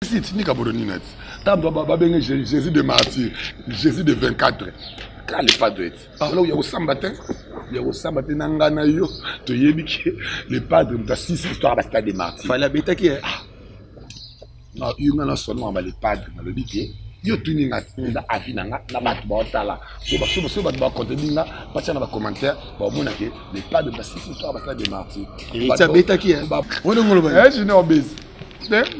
Si tu n'es qu'à Boronnet, Jésus de martyr, Jésus de 24. Quand les pas d'être. Alors il y a au sambatin, nangana yo, tu y les padres de 6 histoires basta des martyrs. Fallait bêta qui est. Non, il y a un sonnement les padres dans le biquet. Yo tuning at na avinanga na batu ba otala. So ba contenir pas na commentaire, ba mona ke les padres de 6 histoires basta des martyrs. Et ça bêta qui est. On ngolo ba. Je n'ai obèse.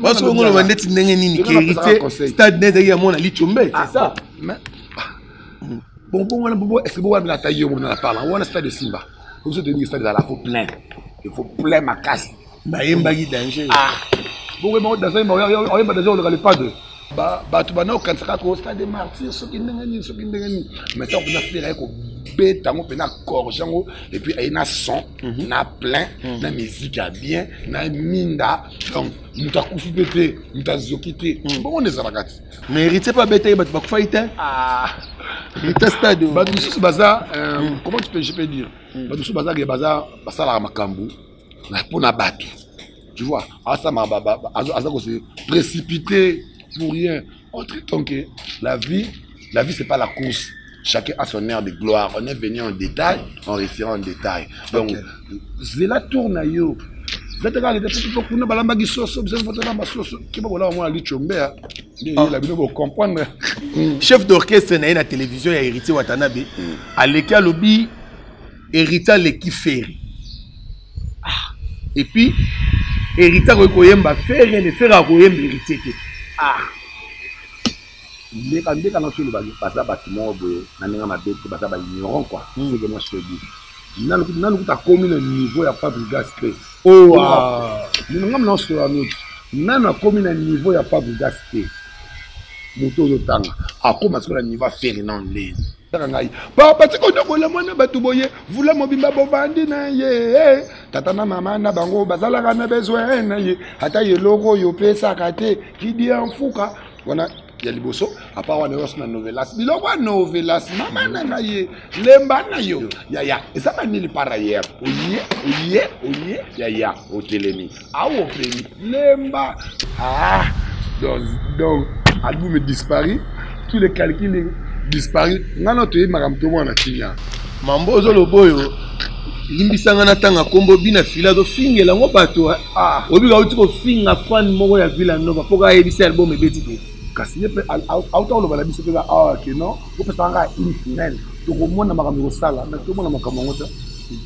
Parce qu'on ngolo ba ndeti ndenge nini ki hérité stade net ya mona lichombe, c'est ça. Bon, est-ce que vous avez la taille on en parle? On a stade de Simba. Vous savez que stade là, il faut plein. Il faut plein ma casse. Bayemba gi danger. Ah. Bon, vraiment dans ça, on va déjà on ne pas de. Bah tu vas non quand ça au stade des martyrs, ce qui n'engani. Maintenant on a fait là ko bêta, on peut na corjango et puis il y a son, na plein, na musique bien, na minda. Donc nous t'a coufu pété, nous t'a zokité. Bon on est ça bagati. Mais hérité pas bêta, il va te fight. Ah. Hérité stade. Bah nous ce bazar comment je peux dire? Bah nous ce bazar il bazar la makambu. Na pour na battu. Tu vois? Ah ça m'a se précipité pour rien. Autre temps que la vie c'est pas la course. Chacun a son air de gloire. On est venu en détail, on réfère en détail. Donc, c'est la tourne à yo. Vous êtes regardé, vous avez balamba qui sauce, vous avez balamba sauce. Qui va voir moi lichombe. La vidéo vous comprendre. Chef d'orchestre na la télévision ya Héritier Watanabe. À l'école lobby Héritier l'équipe Ferry. Et puis Héritier Koyemba Ferry ne fera Koyemba Héritier. Ah. Quand on fait le bâtiment, on a ignorant quoi. C'est que moi je te dis. Nous avons commis le niveau de fabrication. Oh, nous avons commis le niveau de fabrication. Moto de tanga. Ah, comment est-ce que le niveau fait non les. Papa, tu connais quoi le monde batuboye? Vous la mobimba bovandi na ye. Tata na maman na bango bazala kana besoin na ye. Ata ye logo yo pesa kate qui dit en fouka. Wana ya liboso apa wana os na novelas biloko novelas mama na ye lemba na yo ya esa ba nili para hier oye ya o telemi awo premi lemba donc album est disparu tous les calculs disparu ngana to ye makamto mwana tinya mambo zo loboyo limbisanga na tanga kombo bina fila do fingela ngo bato obi ga uti ko finga fan moko ya Villa Nova poka ebisa album ebeti pe kasi yepe auto lo bala biso pe que non ko pesa nga une finale to ko mona makambo sala na to mona makambo ngota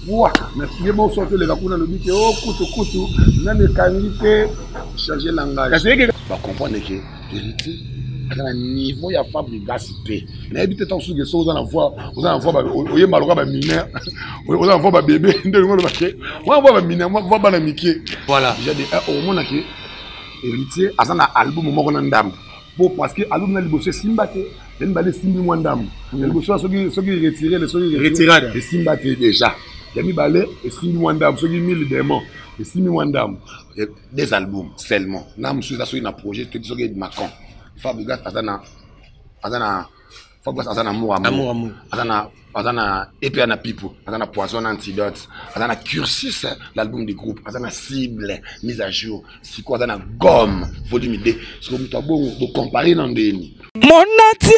wa na ye mo sorte le bakuna lo bike kutu na me kanite changer langage kasi ke ba comprendre que héritier à un niveau ya fabrication pe na ebite tant sous que ça vous en avoir oye maloka ba mineur vous en avoir ba bébé ndelo ngolo ba ke on va ba mineur on va ba na mikie voilà j'ai dit au mona que héritier azana album moko na ndam parce que album na liboso Simbate den balé simbi mwandam liboso soki retirer les soki retirade et Simbate déjà yami balé et simbi mwandam soki 1000 démons et simbi mwandam des albums seulement na monsieur ça soki na projet te soki Macron Fabrigas azana Fabrigas azana amour azana et puis ana pipo azana poison antidote azana cursus l'album du groupe azana cible mise à jour c'est quoi azana gomme volume 2 ce que vous avez comparer dans des mon natie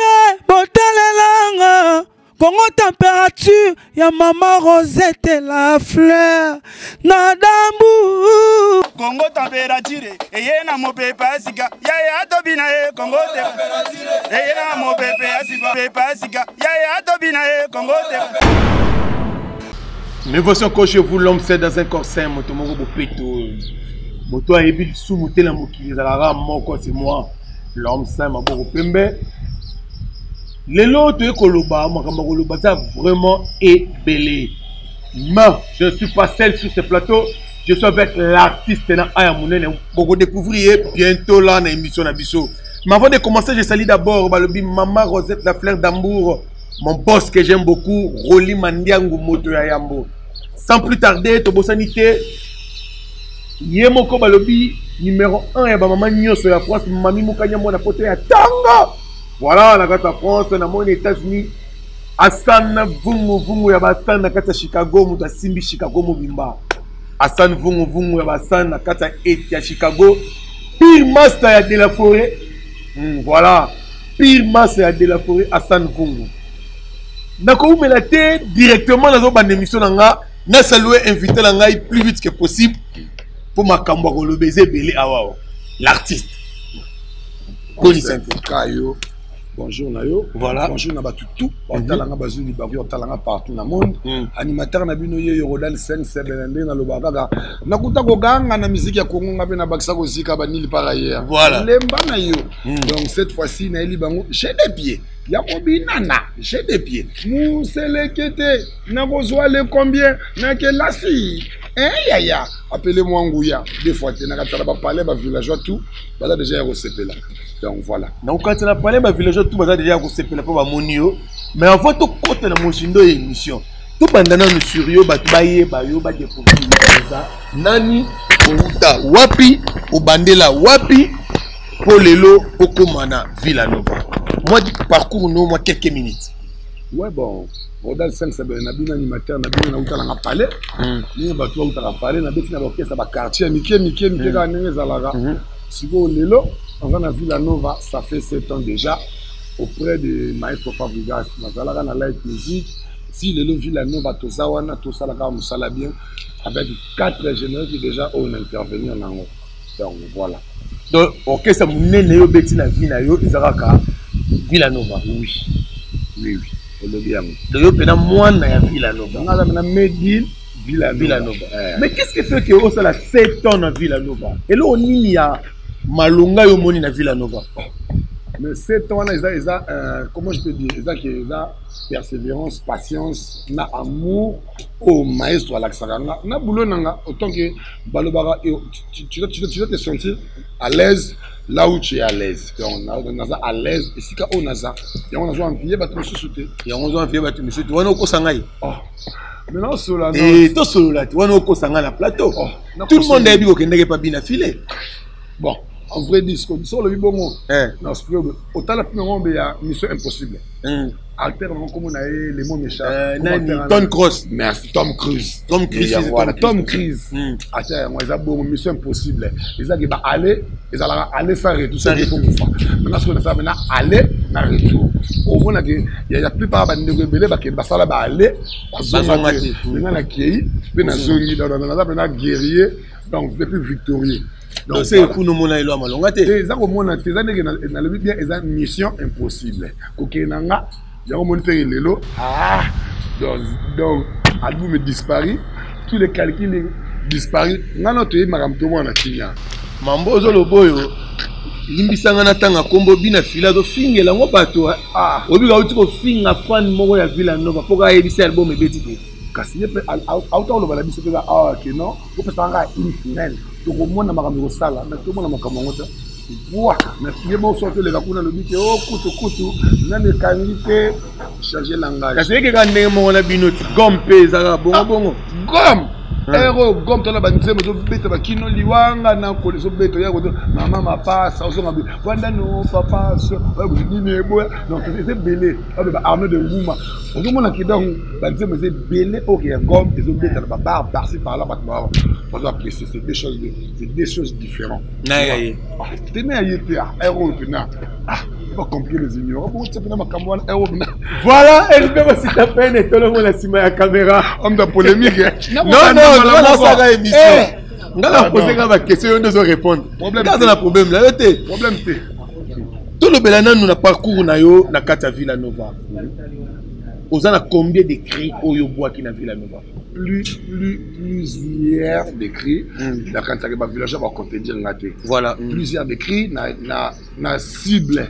botalelanga Congo température ya maman Rosette la fleur Nadambu Congo température eye na mopepe asika ya tobina e Congo température eye na mopepe asika ya tobina e Congo Mais voici encore chez vous l'homme c'est dans un corps sain moto moko bopeto moto a ebi sous motela mokili zalaka moko c'est moi l'homme sain maboko pembe. Les lots Koloba, Koloba, ça vraiment ébélé. Mais je ne suis pas seul sur ce plateau. Je suis avec l'artiste Ayamoune. Vous découvrir bientôt là dans l'émission Nabiso. Mais avant de commencer, je salue d'abord Maman Rosette la fleur d'amour. Mon boss que j'aime beaucoup, Roli Mandiangu Moto Yambo. Sans plus tarder, Tobo Sanité. Yemoko Balobi, numéro 1 et maman Nyoso la France, Mami Moukanya Mona Pote ya Tango. Voilà, la carte France, on a mon États-Unis. Hassan Vungu ya Bassan na kata Chicago, muta Simbi Chicago Mubimba. Hassan Vungu ya Bassan na kata Etia Chicago. pire master de la forêt. Voilà. Pire master de la forêt, Hassan Vungu. Nako me la tête directement dans une émission nanga, na salué invité nanga plus vite que possible pour ma kambo le baiser belé awao. L'artiste. Kayo. Bonjour Nayo. Voilà. Bonjour Nabatu tout. On talanga bazuli babi on talanga partout dans le monde. Animateur na bino yo Rodal Sen Sebelende na lobagaga. Nakuta ko ganga na musique ya Congo ngabe na bakisa ko zika banili par ailleurs. Voilà. Lemba na yo. Donc cette fois-ci na eli bango j'ai des pieds. Yakobi nana, j'ai des pieds. Mousselekete, nakozwa le combien? Na kelasi. Yaya, appelez-moi Ngouya. Des fois, tu n'as pas parlé, ma villageois tout, bah déjà recépé là. Donc voilà. Donc quand tu as parlé, ma villageois tout, bah déjà recépé là pour ma monio. Mais en fait, tout côté de mon chindo émission. Tout pendant nous sur yo, bah tu baye, bah yo, bah découvrir ça. Nani, outa, wapi, ou bandela, wapi, polelo, okomana, Villanova. Moi, parcours nous, moi quelques minutes. Ouais bon. Rodal Sen Sebelende na bino animateur na bino na utala na palais. Ni ba tu utala palais na beti na orchestre ba quartier mike ka nenge zalaga. Siko lelo on va à Villanova, ça fait 7 ans déjà auprès de Maestro Fabregas. Na zalaga na live music. Si lelo Villanova to sawana to salaka musala bien avec 4 généraux qui déjà ont intervenu en ango. Donc voilà. Donc orchestre munene yo beti na Vinayo izaraka Villanova. Oui. Oui. Donc, il y a moins de Villanova. Mais qu'est-ce qui fait que vous avez 7 ans à Villanova? Et là, il y a Malunga et Moni à Villanova. Mais 7 ans, comment je peux dire? Ils ont persévérance, patience, amour au maestro Alaksaranga. Na boulot nanga autant que Balobara, tu dois te sentir à l'aise là où tu es à l'aise. On a à l'aise et si on a ça, et on a joué en vie, bah tu me soutais. Et on a joué en vie, bah tu me soutais. On a au Sangai. Maintenant sur la et tout sur la, on a au Sangai la plateau. Tout le monde a dit qu'il n'est pas bien affilé. Bon. En vrai disque, sur le bon mot. Non, c'est autant la première il y a mission impossible. Alternant comme on a les mots méchants. Tom Cruise. Merci, Tom Cruise. Tom Cruise. Voilà, Tom Cruise. Attends, moi, ils ont bon mission impossible. Ils ont dit, bah, aller, ils allaient aller sans retour. Ça, il faut qu'on fasse. Maintenant, ce qu'on a fait, maintenant, aller, na retour. Au fond, il y a la plupart des rebelles, bah, qui sont là, bah, aller, maintenant, on a guéri, maintenant, on a guerrier, donc, c'est plus victorieux. Donc c'est pour nous monaï lo amalonga te. Eza ko mona te eza ndenge na le bien eza mission impossible. Kokenanga ya ko mona te lelo. Donc album disparu, tous les calculs disparu. Ngana to makam to mona tinya. Mambo zo lo boyo. Limbisanga na tanga kombo bina fila do fingela ngo bato. Obi ga uti ko finga fan moko ya Villanova poka ebisa album ebeti te. Kasi yepe auto lo bala biso pe ga que non, ko pesanga une finale. Donc au moins, on a mis au salon, mais tout le monde a mis au salon. Ouah, mais si on sort les vacances, on dit que oh, couteau, on a des qualités, changer langage. Parce que quand on a bien notre gomme pèse, bon. Gomme. Ero gomme tola banze moto beta bakino liwanga na ko leso beta ya ko mama mapasa oso ngabi wanda no papa so ni nebo donc c'est belé ba arnaud de Ngouma ozo mona kidong banze mo c'est belé OK gomme ezo beta ba bar par-ci par-là ba on doit apprécier c'est des choses différentes na yaye tena yete ero tena pas compliquer les ignorants bon c'est pas makambo ero voilà elle peut aussi taper et tout le monde la sima ya caméra homme de polémique non ça va émission on a posé la question on doit répondre problème dans le problème là problème tout le belana nous na parcours na yo na kata Villanova ozana combien d'écrits oyo bois qui na Villanova plusieurs d'écrits la kata ba village va compter dire ngaté voilà plusieurs d'écrits na cible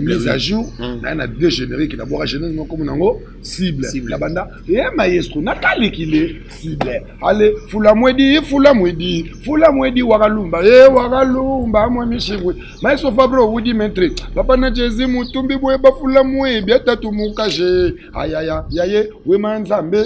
mise à jour na deux génériques qui d'abord générique comme nango cible la banda et maestro na kali kile cible allez fula mwedi wakalumba moi michirwe maestro Fabro wudi mentre papa na jezi mutumbi boye ba fula mwedi atatu mukaje ayaya yaye we manzambe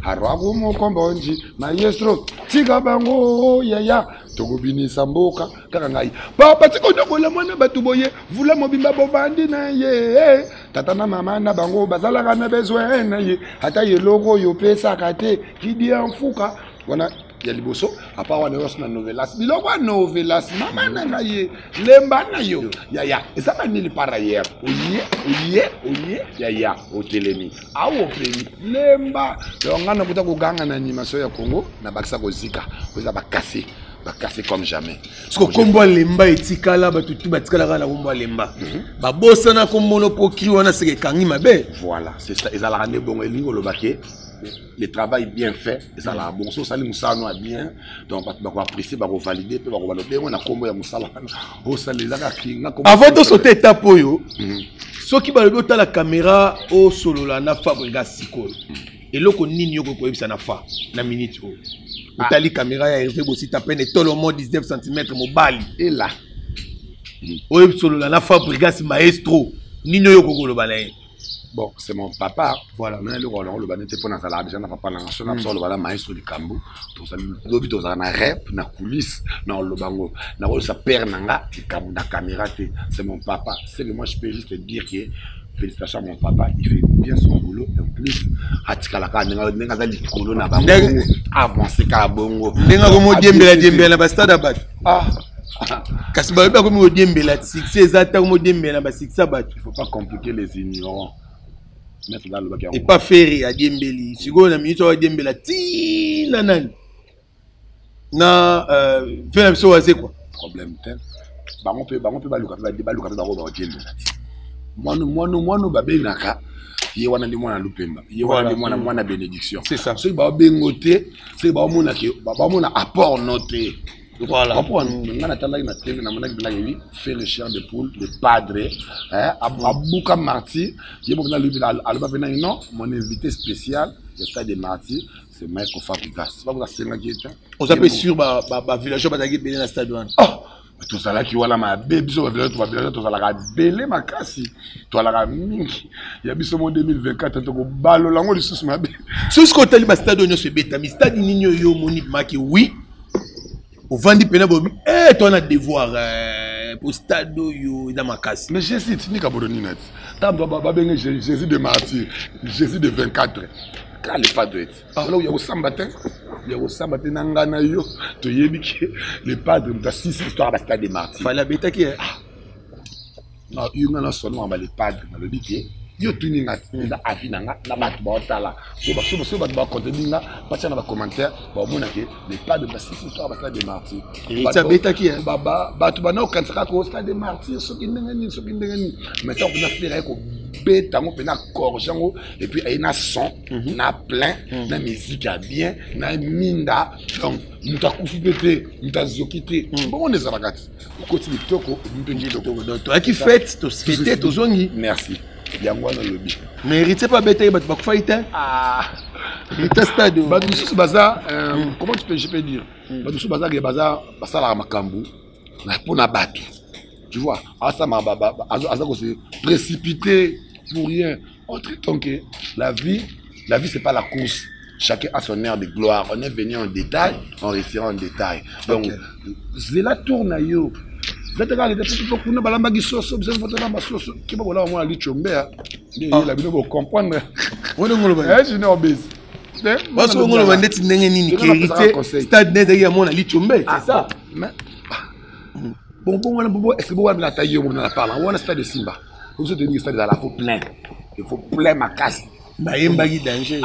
harwago mokombonji maestro tiga bango yaya tokobini samboka kaka ngai papa tiko ndokola mwana batu boye vula mobimba bovandi na ye tata na mama na bango bazalaka na besoin na ye hata ye logo yo pesa kate kidi amfuka wana ya liboso à part wana na novelas biloko novelas mama na ngaye lemba na yo ya eza ba nini par ailleurs oye ya otelemi awo peni lemba longa na buta ko ganga na animation ya Congo na bakisa ko zika oza ba casser comme jamais. Parce que combo lemba etikala batutu batikala na combo lemba. Ba bosana combo no pokri wana seke kangi mabe. Voilà, c'est ça. Ils allaient bon elingo le baquet. Le travail bien fait, ils allaient bon so sali musano bien. Donc ba apprécier, ba valider, ba valider on a combo ya musala. O sali la kinga. Avant de sauter étape oyo. Ceux qui ba lobota la caméra au solo la na fabriga siko. Et loko nini yoko ko ebisa na fa na minute o. Utali caméra ya Hervé Bossi tapene tout le monde 19 cm mobali et là oyo solo la fabrigas maestro nino yo kokolo balaye. Bon, c'est mon papa. Voilà, mais le rôle le banete pour na sala déjà na papa na sona so le bala maestro du Kambu. To sali lobi to za na rep na coulisse na le bango. Na rôle sa père nanga Kambu na caméra te. C'est mon papa. C'est que moi je peux juste te dire que félicitations à mon papa, il fait bien son boulot. En plus, Atikalaka, nenga za likolo na bango, avancer ka bongo. Nenga ko mo diembela na bastade abat. Kasi ba ko mo diembela succès ezata ko mo diembela ba succès abat. Il faut pas compliquer les ignorants. Mettre là le bac. Et pas faire à diembeli. Sigo na minute wa diembela ti nanani. Na fait la chose c'est quoi? Problème tel. Ba on peut ba luka ba luka ba ko diembela. Moi babenaka ye wana ndi mwana lupemba ye wana ndi mwana bénédiction c'est ça so ba bengote c'est ba mona ke ba mona apport noté voilà rapport ngana tala na TV na mona bila yebi fait le chien de poule le padre abuka marty ye mona lubila alba bena non mon invité spécial le stade de marty c'est Maître Fabrigas ba vous asenga kieta on s'appelle sur ba village ba tagi bena stade wana tout ça là qui voilà ma bébé so va tout ça là belé makasi to la mingi ya biso mo 2024 to ko balo lango lisusu mabe so ce qu'on tali ba stade onyo se beta mi stade ninyo yo moni maki oui au vandi pena bobi toi on a devoir pour stade yo dans makasi mais Jésus ni ka bodoni net tam ba benga Jésus de martyr Jésus de 24 quand le pas doit être alors il y a au sambatin il y a au sambatin nangana yo to yebiki le padre de 6 histoires à stade de martyr fallait beta qui non il y a un seulement le padre dans le biquet yo tuni ngati eza avis nanga na bato ba otala so bato ba contenir patia na ba commentaire ba mona ke le padre de 6 histoires à stade de martyr et ça beta qui bato ba na okansaka ko stade de martyr so kindengani mais tant que na faire ko beta ngo pena corjango et puis il y a son na plein na musique à bien na minda donc muta kufupete muta zokite bon on est abagati continue toko mpenji toko donc toi qui fête to fêter to zongi merci yango na lobby mais hérité pas beta bat ba faita hérité stade ba dusu baza comment je peux dire ba dusu baza ke baza basala makambu na pona bato tu vois ça ma aza ko se précipiter pour rien autre temps que la vie c'est pas la course. Chacun a son air de gloire. On est venu en détail, on restera en détail. Donc, c'est la tourne à yo. Vous êtes là, vous ne balamba qui sauce, vous êtes là, ma sauce, qui va voir moi ali chombe. Il a bien comprendre. On est ngolo. Je n'ai obèse. Parce que ngolo bandeti ndenge nini ki hérité stade net ya mona ali chombe, c'est ça. Bon, est-ce que vous avez la taille on en parle. On a stade de Simba. Vous êtes dit stade là, il faut plein. Il faut plein ma casse. Bayemba qui danger.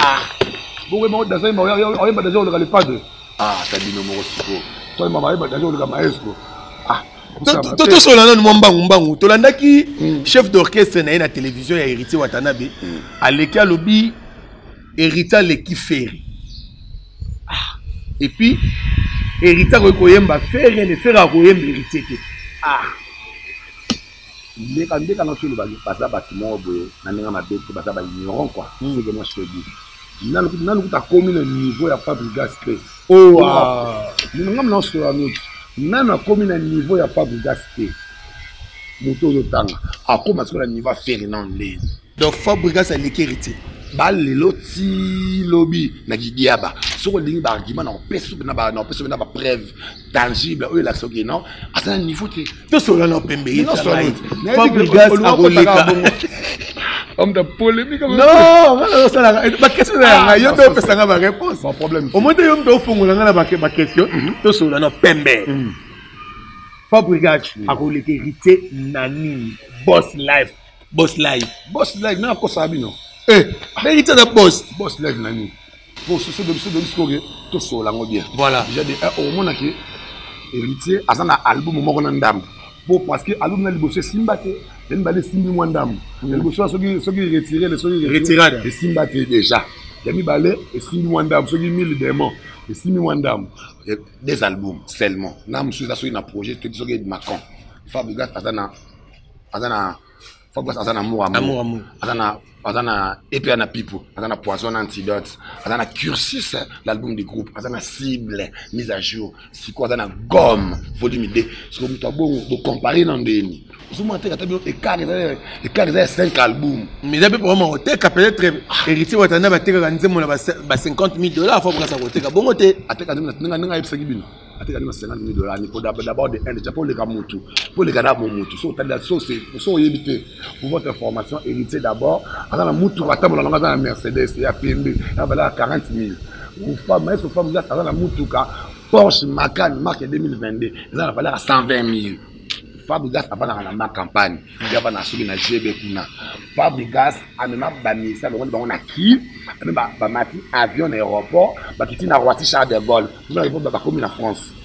Bon, oui, dans ça, on va déjà le padre. T'as dit le mot siko. Toi, maman, il va déjà le maestro. Toto solana mbangu tolandaki chef d'orchestre na la télévision ya Héritier Watanabe aleka lobi Héritier leki Ferry. Et puis Héritier koyemba Ferry ne fera koyemba Héritier te. Ndeka na solo ba pasa bâtiment boye na ninga mabete basa ba ignorant quoi. C'est que moi je te dis. Nanu kuta komi le niveau ya Fabrigas te. Ninga na solo anoki. Nanu komi le niveau ya Fabrigas te. Moto zo tanga. Akoma solo niveau Ferdinand Lene. Donc Fabrigas a leki Héritier. Ba lelo ti lobby na gidiaba. Soko lingi ba argument na peso na ba preuve tangible o la soki non à ce niveau te to solo na pembe Fabrigas a roleka Homme de polémique. Non, ma question est là. Je vais ma réponse. Pas problème. Au moins, tu as ma question. Tu as une pembe. Fabrice a roulé hérité Nani. Boss life. Boss life. Boss life, non, quoi ça, non? Hérité de boss. Boss life, Nani. Pour ce de l'histoire, tout ça, là, bien. Voilà. J'ai dit, au moins, héritier, à un album, au moins, dame. Parce que l'album, il a bossé Simbate. Il a bossé Simbi Mwandam. Il a bossé ceux qui retirent, retirés. Et Simbate déjà. Il a mis balai et Simbi Mwandam. Ceux qui mis le démon. Et Simbi Mwandam. Des albums seulement. Nam suis sur un projet. Tu dis que Macron. Fabrice Azana amour. Azana épée à pipo. Azana poison antidote. Azana cursus l'album du groupe. Azana cible mise à jour. C'est quoi Azana gomme volume 2. Ce que vous avez beau comparer dans des nids. Vous montez à 5 albums. Mais d'abord pour moi peut-être héritier watana ba teka kanze mona ba $50,000 faut brasa koteka bongo te ateka ninga yebisa kibino ateka ninga $50,000 ni pour d'abord de un pour les kamutu pour les kana momutu so tanda so c'est so yebite pour votre information héritier d'abord azana mutu atambola nga za Mercedes ya PMB ya valeur 40,000 ou femme est femme là azana mutu ka Porsche Macan marque 2022 azana valeur 120,000. Fabrice avant la campagne, il y a pas sur na GB kuna. Fabrice a même ba ministère on a qui, ba mati avion aéroport, ba kiti na Roissy Charles de Gaulle. Nous arrivons ba comme en France.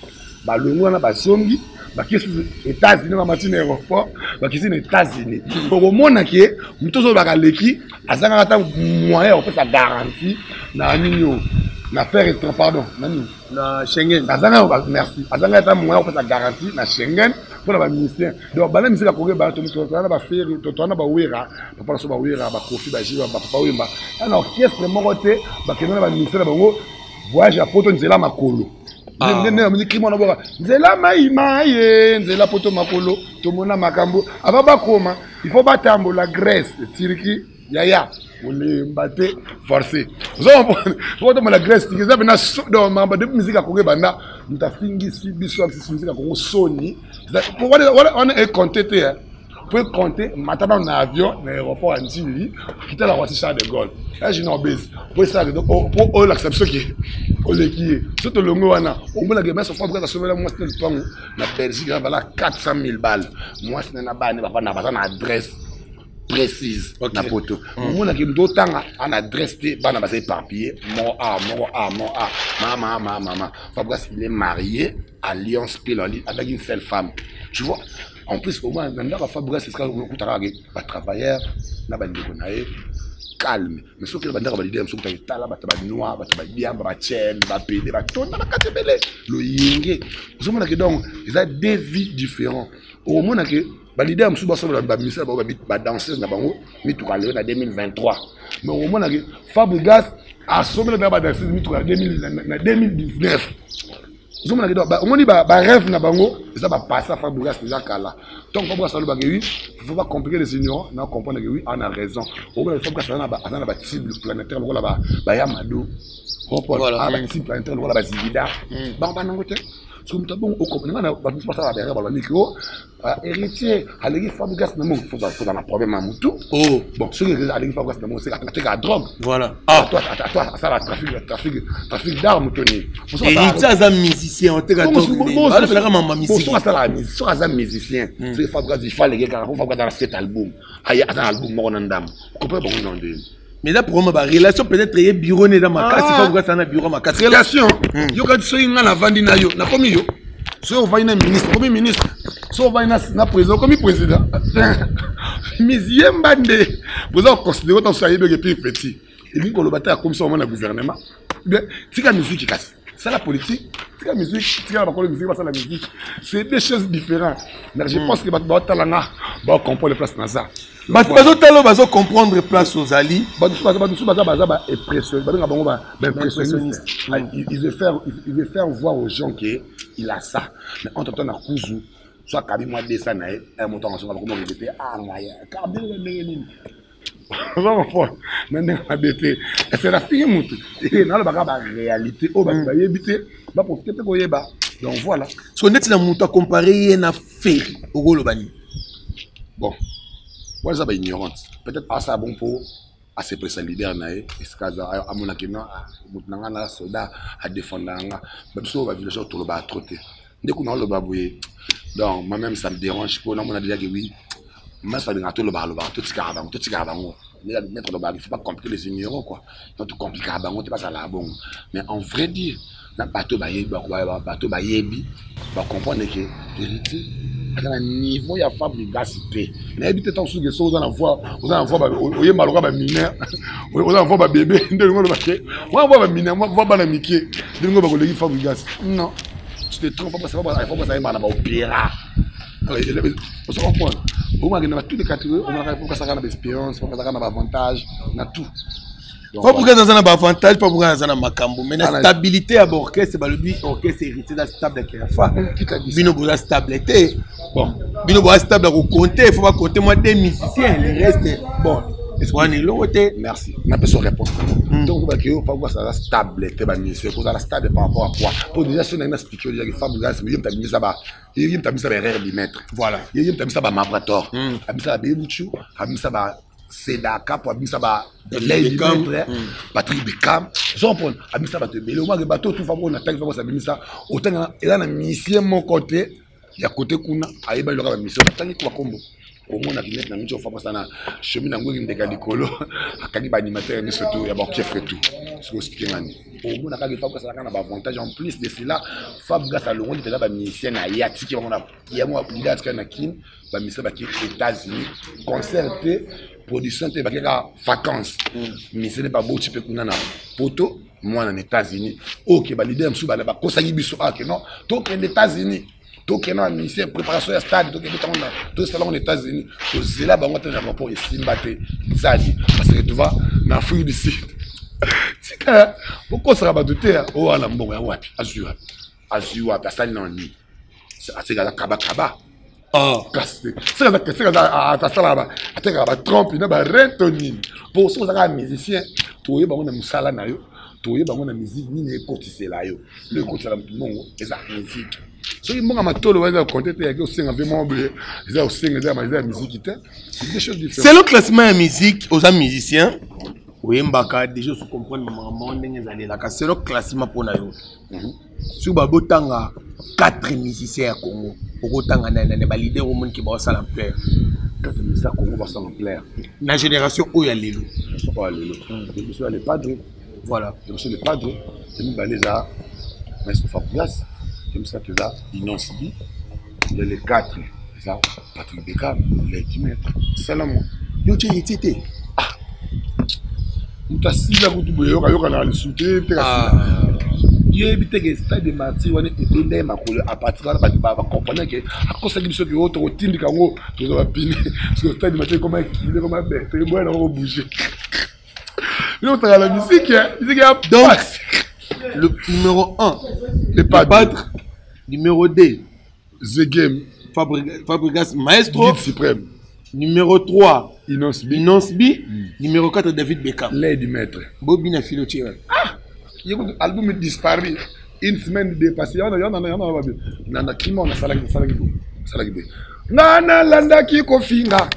Ba le ngwana ba zongi, ba qui sur États-Unis ba mati na aéroport, ba kiti na États-Unis. Pour mona ki, mutozo ba kaleki, azanga kata moyen on peut sa garantie na ninyo. Na faire pardon, na Schengen. Azanga merci. Azanga kata moyen on peut sa garantie na Schengen. Pour la ministère donc bana ministère la Corée ba to na ba faire to na ba wera papa so ba wera ba kofi ba jiba ba papa wemba ana orchestre morote ba kena ba ministère ba ngo voyage à poto nzela makolo nene mini krimo na boka nzela mai nzela poto makolo to mona makambo aba ba koma il faut batambo la Grèce Turquie yaya on mbate forcé vous avez la Grèce qui est na dans mamba de musique à Corée bana nta fingi si biso si musique à Congo Sony pour on est compté pour compter maintenant en avion dans l'aéroport à Njili quitter la Roissy Charles de Gaulle là je n'en baisse pour ça pour l'acception qui est surtout le mot wana on me la gamme sur Fabrice sauver la moi c'était le temps la Belgique là voilà 400,000 balles moi c'est na ba na adresse précise na poto mon na kimdo tanga en adresse te bana ba éparpillé mon a mama Fabrice il est marié à Lyon Spelandi avec une seule femme tu vois en plus au moins maintenant Fabrice c'est ça va travailleur na ba ndeko nae calme mais ce que ba ndaka ba leader so que tala ba noir ba bien ba chen ba pede ba tona ba katebele lo yinge vous mona que donc ils ont deux vies différents au moins que ba leader msu ba so ba ministère ba danseuse na bango mi tout calé na 2023 mais au moins que Fabrice a sommet na ba danseuse mi tout na 2019 vous mona que donc au moins ba rêve na bango ça va passer à Fabrice déjà kala donc Fabrice ça le ba oui il faut pas compliquer les ignorants na comprendre que oui on a raison au moins Fabrice ça na ba cible planétaire là ba Yamado voilà ba cible planétaire là ba Zibida ba nangote so mutabon au comprendre na ba tout ça derrière ba micro héritier alegi Fabrice na mo faut dans la problème à mutu bon ce que alegi Fabrice na mo c'est la drogue voilà toi ça va trafic d'armes Tony héritier as un musicien on te gâteau alors c'est la maman musicien so as un musicien c'est Fabrice il fallait que Fabrice dans cet album aya un album mo ndam comprends bon non de mais là pour moi ba relation peut-être est bureau né dans ma casse il faut que ça na bureau ma casse relation yo ka so inga na vandi na yo na komi yo so va ina ministre comme ministre so va ina na président comme président mais yembande vous avez considéré tant ça yebe que petit et bien qu'on le battait comme ça au na gouvernement bien tika musique casse ça la politique tika musique tika la musique pas ça la musique c'est deux choses différentes mais je pense que ba talanga ba comprendre les places dans ça bazo comprendre place aux ali impressionniste il veut faire voir aux gens que il a ça mais entre temps na kuzu soit kabi moi descend na un montant en comme on répéter ngaya kabi le maintenant abete c'est la fille mutu et na le ba réalité o ba yebité ba profiter ko yeba donc voilà so net na mutu comparer na fait au golobani bon Ouais, ça va ignorante. Peut-être pas ça bon pour à se presser leader nae. Est-ce que ça à mon akina, mutnanga na soda à défendre nga. Même ça va village tout le bas trotter. Dès qu'on a le baboué, donc moi-même ça me dérange. Pour non, on a déjà dit oui. Moi ça vient tout le bas, tout ce carabang, tout ce carabang. Mais mettre le bas, il faut pas compliquer les ignorants quoi. Donc tout compliquer carabang, tu passes à la bonne. Mais en vrai dire, na bateau bayebi, bateau bayebi, va comprendre que vérité. À un niveau, il y a Fabrice Gaspé. Mais habitez tant sous que ça, vous en envoie, vous en malheureux, mineur, vous en envoie bébé, moi, on voit mineur, moi, on voit Mickey, de nouveau, vous voulez Fabrice Gas. Non, tu te trompes, il faut pas ça, il faut opéra. Vous comprenez? Vous m'avez tous les catégories, on a fait ça, on a l'expérience, on a l'avantage, on a tout. Pas pour que dans un avantage, pas pour que dans un macambo. Mais la stabilité à l'orchestre, c'est le but orchestre hérité de la stabilité. Bino boza stabilité. Bon, Bino boza stable à compter. Il faut pas compter moi des musiciens. Le reste, bon. Merci. On a besoin de répondre. Donc, il faut voir ça la stabilité. Il faut la stable par rapport à quoi? Pour déjà, si on a expliqué, il y a des femmes qui ont mis ça bas. Il y a mis ça bas erreur limètre. Voilà. Il y a mis ça bas mabrator. Il y a mis ça bas bébouchou. Il y a mis ça bas Sedaka pour abimisa ba Patrick Beckham son point abimisa ba te belé au moins le bateau tout favor on attaque favor ça abimisa autant il a na mission mon côté il y a côté kuna aiba il aura mission tangi kwa kombo au moins na binette na micho favor ça na chemin na ngwe ndeka likolo akani ba animateur ni surtout ya ba kiefre tout ce que expliquer ngani au moins na ka favor ça na ba avantage en plus de cela Fab grâce à l'onde déjà ba mission na yati qui on a ya moi leader na kin ba mission ba qui États-Unis concerté production te bakeka vacances mais ce n'est pas beau tu peux kuna na poto moi en États-Unis OK ba leader msu ba ba kosaki biso que non to que les États-Unis to que non mission préparation ya stade to que to salon aux États-Unis to zela ba ngota na rapport et simbate zadi parce que tu vas na Afrique du Sud tika pourquoi ça va douter oh ala mbongo ya wapi azua personne non ni c'est à kaba oh, c'est la trompe, il y a un pour ceux qui sont musiciens, tu es un musala na yo, tu es un musique ni ne cotisé la yo, le cotisé la mongo, c'est la musique. So il m'a matolo ouais dans contexte avec aussi un peu moins bleu, ils ont aussi la musique c'est des choses différentes. C'est le classement de musique aux musiciens. Oui, mbaka déjà se comprendre maman ndenge zali la c'est le classement pour na yo. Sur babotanga 4 musiciens à Congo. Okotanga na ba leader au monde qui ba sala en plaire. 4 musiciens à Congo ba sala en plaire. La génération où ya lelo. Oh lelo. Monsieur les padres. Voilà, monsieur les padres, c'est nous baléza Maître Fabrice, comme ça que là, Inonsibi, il y a les 4, ça Patrick Beckham, les 10 mètres. Salam. Yo tu été. Ah. Mutasi la kutubo yo kayoka na lisuté il évite que stade de Marty on est bindé makolo à partir là ba comprendre que à cause de biso que autre tindi kango to va piner parce que stade de Marty comment il est comment bête et moi on va bouger nous on la musique donc le numéro 1 le padre numéro 2 The Game Fabregas Maestro Guide suprême numéro 3 Inonsbi numéro 4 David Beckham l'aide du maître Bobina Filotier l'album est disparu une semaine dépassée nana kimo na salaki nana landaki kofinga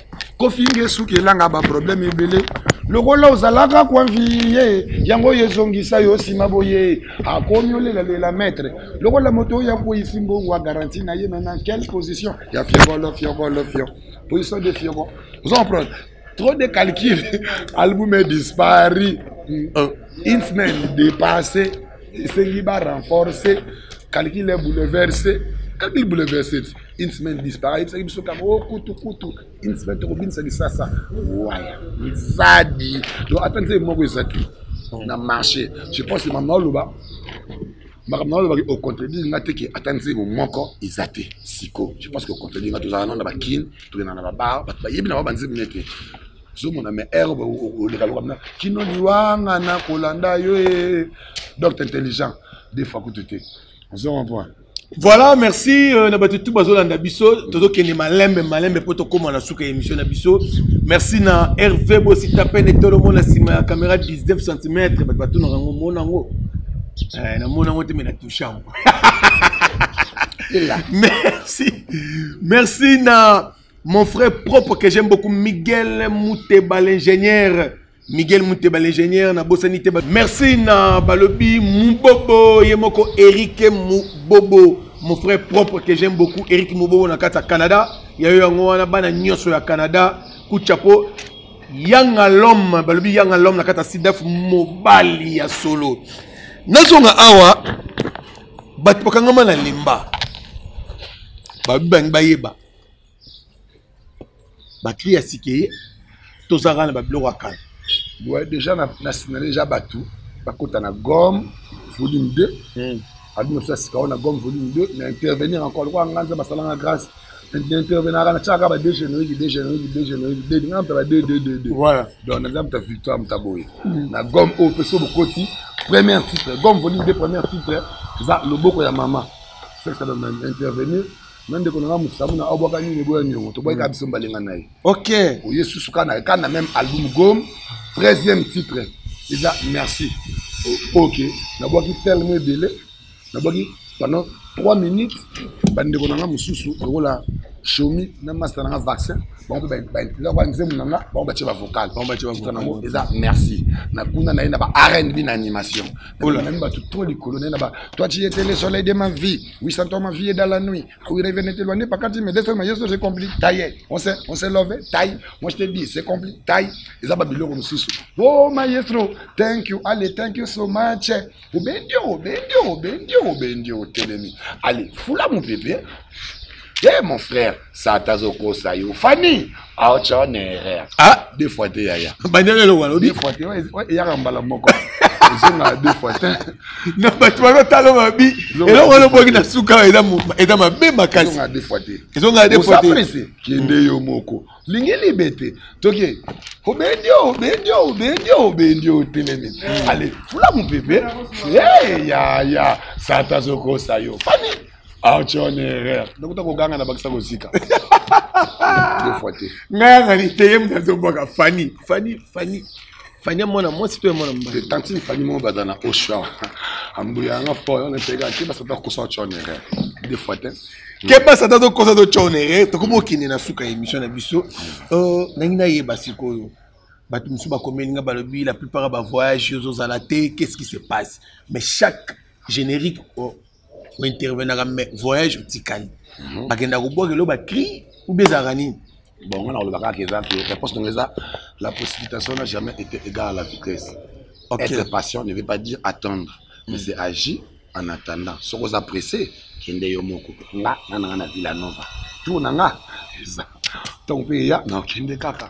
suki langa ba problème ebele lokola ozalaka konvie yango yezongisa yo sima boye akomiolela la maître lokola moto ya ko isimbo wa garantie na ye maintenant quelle position ya fiogolo position de fiogo vous en prenez trop de calculs album est disparu une semaine dépassée et c'est qui va renforcer calcul est bouleversé une semaine disparaît c'est qui soka kutu une semaine to bin c'est ça ouais zadi donc attendez moi vous êtes na marché je pense que maman loba au contredit ngate ki attendez moko izate siko je pense que au contredit ngate za na ba kin to na ba ba yebi na ba banzi minete zo mona me herbe ou le calme kino liwanga na kolanda yo docteur intelligent des fois que tu t'es on se revoit. Voilà, merci. Na batutu bazolanda biso todo kene malembe poto koma na suka émission na biso. Merci na Hervé Bosita pene tolo mona sima ya caméra 19 cm batu na rango mona ngo. Na mona ngo te me na toucham. Merci. Merci na Mon frère propre que j'aime beaucoup, Miguel Mouteba l'ingénieur. Miguel Mouteba l'ingénieur, na Bossani Teba. Merci na Balobi Moubobo, Yemoko Eric Moubobo. Mon frère propre que j'aime beaucoup, Eric Moubobo na Kata Canada. Il y a eu un gros bana nyoso ya Canada. Coup de chapeau. Yang à l'homme, Balobi Yang à l'homme na Kata Sidaf Mobali ya solo. Nazonga awa, bat pokangama na limba. Babi bang bayeba. Bakri ya sikeye, tozara na babilo wakana. Ouais, déjà, on a signalé déjà Batou. Par contre, on a Gomme, volume 2. On a Gomme, volume 2. Mais intervenir encore, on a grâce. Intervenir, on a déjà deux. Voilà. Donc, on a déjà victoire, on a Gomme, au Pesso, au côté. Premier titre. Gomme, volume 2, premier titre. C'est ça, le beau, il y a maman. C'est ça, ça doit intervenir. Même dès qu'on a Moussamou, on a gagné les bois. Ok. Oui, on a même album Gomme. 13e titre. Déjà, merci. Ok. Nous avons tellement délai. Nous avons pendant 3 minutes. Nous avons un chomi, nous avons un vaccin. Nous avons un vocal. Merci. Nous avons un arène d'animation. Toi, tu étais le soleil de ma vie. Oui, sans toi, ma vie est dans la nuit. Oui, revenez t'éloigner. Pas quand tu me dis, c'est compliqué. Taille. On s'est levé. Taille. Moi, je te dis, c'est compliqué. Taille. Oh, maestro. Thank you. Allez, thank you so much. Obendio. Allez, foula mon bébé. Eh mon frère, ça t'a zoko ça yo. Fanny, ah tu as une erreur. Ah, deux fois t'es yaya. Deux fois t'es yaya rambala moko. Ils ont deux fois t'es. Non, mais tu vas t'aller ma vie. Et là on va voir na suka et dans ma bé ma casse. Ils ont deux fois t'es. Ils ont deux fois t'es. Qui est yo moko. Lingeli bete. Toké. Obendio telemi. Allez, foula mon bébé. Eh ya, ça t'a zoko ça yo. Fanny. Ah, tu as une erreur. Donc, tu as gagné la Baksa Gosika. Deux fois. Fanny, moi, si tu es mon homme. Tantine Fanny, mon badana, au choix. Ambouya, on a fait un intégral. Parce que tu as une erreur. Deux fois. Qu'est-ce que ça t'a donné de tu as une erreur? Tu as dit que émission na biso. Nangina ye basiko. La plupart des voyages aux alatés, qu'est-ce qui se passe? Mais chaque générique. Intervenir mais voyage au Tikali. Bagenda ko boire ba cri ou bezarani. Bon, on a le bagage exemple, réponse de la précipitation n'a jamais été égale à la vitesse. Être patient ne veut pas dire attendre, mais c'est agir en attendant. Si vous appréciez, kende yomoko. Nga na Villanova. Tout nanga. Ton pays na kende kaka.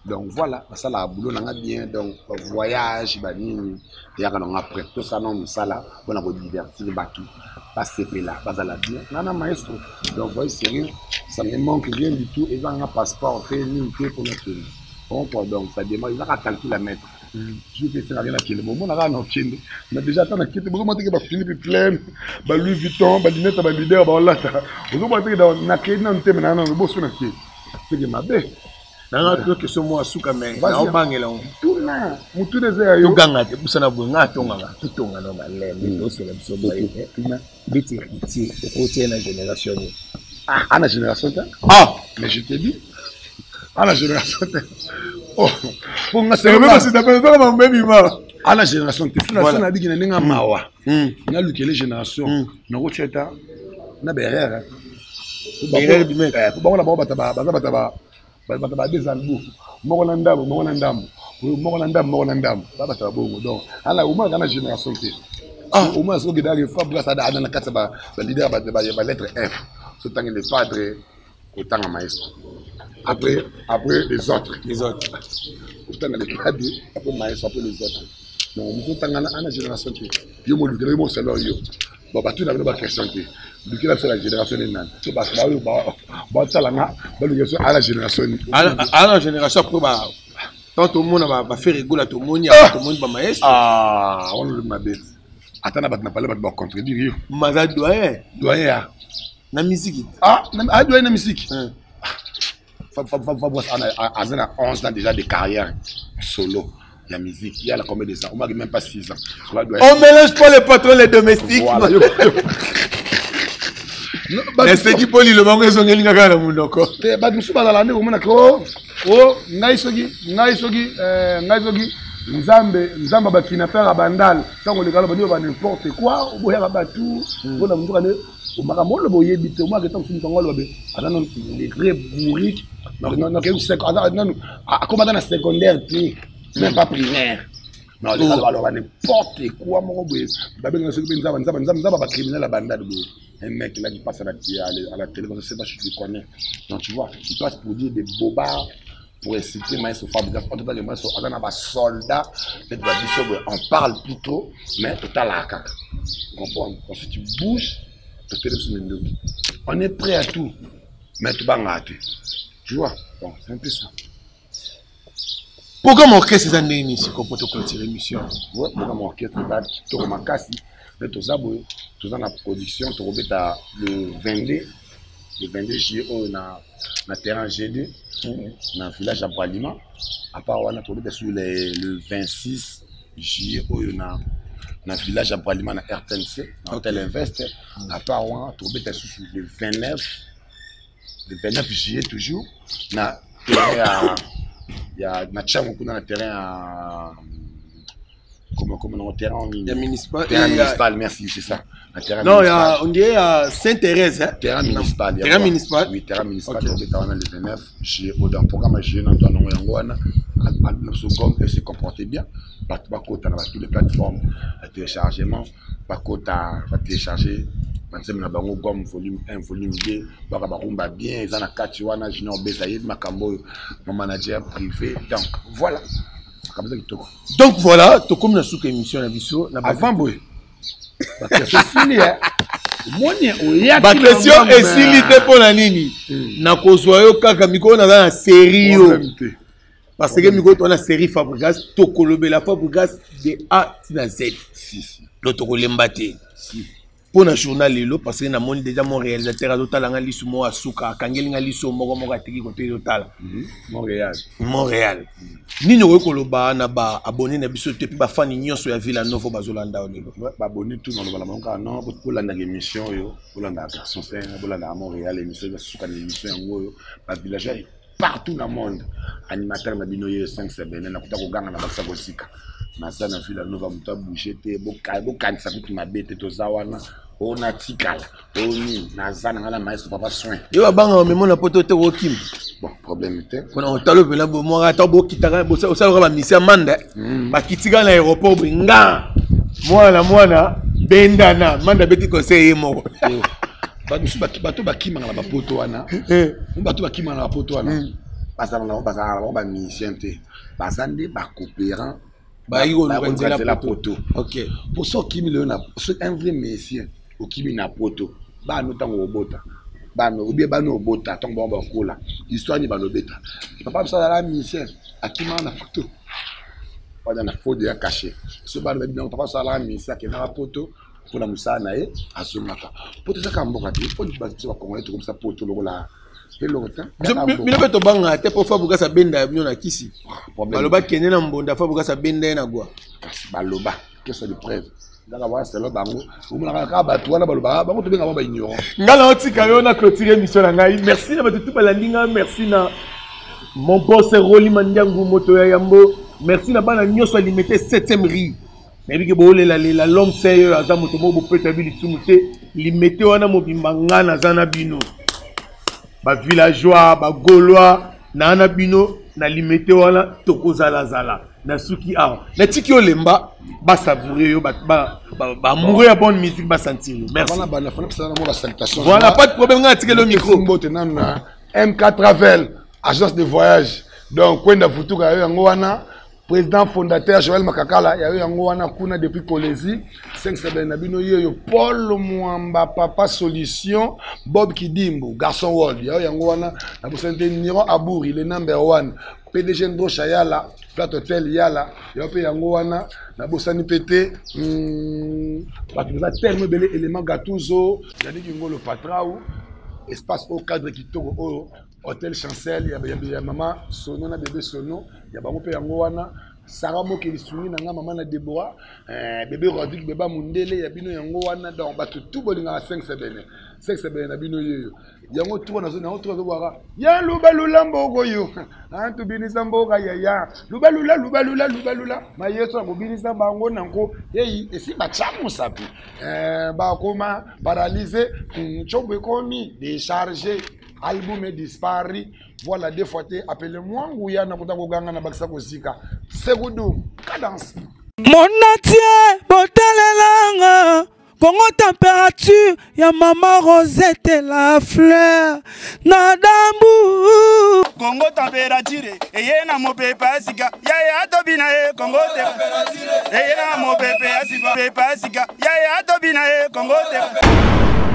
Donc voilà, ça la boulot n'a bien donc voyage banini et après tout ça non ça là on a beau divertir bateau pas CP là pas à la bien nana maestro donc voyez sérieux ça ne manque rien du tout et un passeport fait une pour notre bon donc ça demande il a calculer la mettre je vais faire rien à quel moment on a non kende mais déjà tant que beaucoup monter que ba Philippe plein ba Louis Vuitton ba dinette ba leader ba là vous voyez dans na kende non te maintenant le boss na qui c'est que ma belle. Nanga tu que ce moi souka mais na obangela on tout na mutu désert yo ganga te busana bonga tonga no malem to se le so baye biti côté la génération ah la génération mais je te dis à la génération oh pour nga c'est même si d'après toi mon baby ma à la génération tu la sana dit nga mawa na lukele génération na ko cheta na berere berere bi mec pour ba bata ba des albums moko na ndambo baba ta bongo donc ala au moins dans la génération qui au moins ce que dans les fabriques ça dans la carte ba leader ba lettre F ce temps les padres autant à maestro après les autres autant les padres après maestro après les autres donc nous tangana à la génération qui yo mo lukele mo selo yo ba tu na ba question qui lukele c'est la génération des nan to ba talanga ba lukele à la génération à la génération pour ba tant tout le monde va faire rigoler tout le monde ba maestro on le ma bête attends ba na parler ba contredire yo maza doyen na musique doyen na musique Fabrice a 11 ans déjà de carrière solo. La musique, il y a la combien de ça? On n'a même pas 6 ans. On mélange pas les patrons, les domestiques. Voilà. c'est qui poli le bango ezongeli ngaka na munoko te ba musu bazala nde komona ko ngai soki nzamba bakinaper bandal tango lekala bani ba n'importe quoi boya batu bona mundu kane makambo lo boyebi te moi que tant que ngolo babe adana les vrais bourriques non que c'est non comment dans la secondaire tu même pas primaire non les gars alors n'importe quoi mon boy babe na soki nzamba ba criminel la bandade boy un mec là qui passe à la télé je sais pas si tu le connais donc tu vois il passe pour dire des bobards pour inciter Maïs au Fabregas. En tout cas, les Maïs sont un soldat. On parle plutôt, mais total à la caca. Tu comprends? Ensuite, tu bouges, on est prêt à tout, mais tu vas rater. Tu vois? Bon, c'est un peu ça. Pourquoi mon orchestre ces années ici qu'on peut clôturer l'émission? Oui, pourquoi mon orchestre tu remarques mais tout ça, tout ça, la production, tu remets le 22 juillet, on a terrain G2, dans le village à Bralima. À part, on a trouvé sur le 26 juillet, on a dans le village à Bralima, dans RTNC, dans l'hôtel Invest. À part, on a trouvé sur le 29 juillet, toujours, dans le terrain à terrain à. Comment on terrain municipal. Terrain municipal, merci, c'est ça. Non, on dirait à Sainte-Thérèse. Hein? Terrain municipal. Terrain municipal. Oui, terrain municipal. On est le 29. J'ai au programme j'ai dans Yangoana. Elle se comportait bien. Pas côté dans toutes les plateformes de téléchargement. Pas côté à télécharger. Maintenant, on a bango comme volume 1, volume 2. Bakarumba bien. Ils en a 4 wana Junior Bezaïd Makambo, mon manager privé. Donc voilà. Donc voilà, tu comme na souka émission na biso na avant boy. La question est silité pour la nini. Na kozwa yo kaka miko na na série yo. Parce que miko to na série Fabregas to kolobela Fabregas de A à Z. Si. L'autre kolembate. Si. Pour le journal lelo parce que na moni déjà mon réalisateur a total nga lisu mo asuka kangeli nga lisu moko atiki côté total Montréal nini ko koloba na ba abonné na biso te ba fan nyonso ya Villanova bazolanda lelo ba abonné tout dans le balamanka non pour landa émission yo pour landa garçon c'est pour landa Montréal émission ya suka émission yango ba villageois partout dans le monde animateur na bino ye 5 semaines na kuta ko ganga na baksa kosika na sana Villanova muta bouger te bo kanisa kutu mabete to zawana on a tikala oni na zana ngala maestro papa soin yo abanga memo na poto te wokim bon problème était kona otalo pela bo mo ata bo kitaka bo sa ba misia manda ba kitika na aéroport binga mwana bendana manda beti conseiller mo bato bakimanga na bapoto wana bato bakimanga na bapoto wana bazala ba musicien te bazande ba coopérant ba la poto. OK pour ça qui le na un vrai monsieur au kimi na poto ba no tango obota ba no obie ba no obota tango ba kola histoire ni ba no beta papa ça la musicien akima na poto pas na faute ya caché ce ba no bien papa ça la musicien qui na poto pour la musa na e asumaka poto ça ka mboka te faut ba tsi ba congolais comme ça poto lokola Mino beto banga te po Fabregas sa benda ya bino na kisi. Baloba kene na mbonda Fabregas sa benda na gwa. Baloba, que c'est de preuve. Ndaka wa c'est le bango. Umuna ka ba toi na baloba, bango to benga ba ignorant. Ngala otika yo na clôturer émission na ngai. Merci na batutu balandinga, merci na mon boss Roli Mandiangu moto ya Yambo. Merci na bana nyoso limité 7e rue. Mais que bolé la l'homme sérieux aza moto mo bo peta bi lisumuté limité wana mobimba ngana zana bino. Ba villageois, ba gaulois, na anabino, na limité wana tokozala zala, na suki a. Na tiki olemba, ba savourer yo, ba mourir à bonne musique, ba sentir. Merci. Voilà, pas de problème, on a tiré le micro. MK Travel, agence de voyage. Donc, Kwenda Futuka yango wana, président fondateur Joël Makakala, yango wana kuna depuis Kolezi, 5 semaines nabino yo Paul Mwamba Papa Solution, Bob Kidimbo, Garçon World, yango wana na bosante Niron Abouri, le number 1, PDG Ndo Chayala, Flat Hotel Yala, pe yango wana na bosani pété ba tu tellement belé élément Gattuso, Yannick Ngolo Patrao, espace au cadre Kitoko Hôtel Chancel, il y a maman Sono na bébé Sono, il y a bango pe yango wana Sarah Moke Souni na maman na Deborah bébé Rodrigue bébé Mundele ya bino yango wana donc ba tout bolinga 5 sebene na bino yoyo yango tout na zone yango tout zo wara ya lubalula mbogo yo antu binisa mboga ya lubalula ma yeso ngo binisa bango nango yeyi esi ba chamu sapi ba koma paralysé chombe komi déchargé album est disparu. Voilà, des fois, appelez-moi ou il y a un peu de baksa kosika. Segudu, cadence. Mon atier, botalelanga. Congo température, ya maman Rosette la fleur. Nadambu. Congo température, et na mo pepa sika. Ya tobina Congo température. Et na mo pepa sika. Ya tobina Congo température.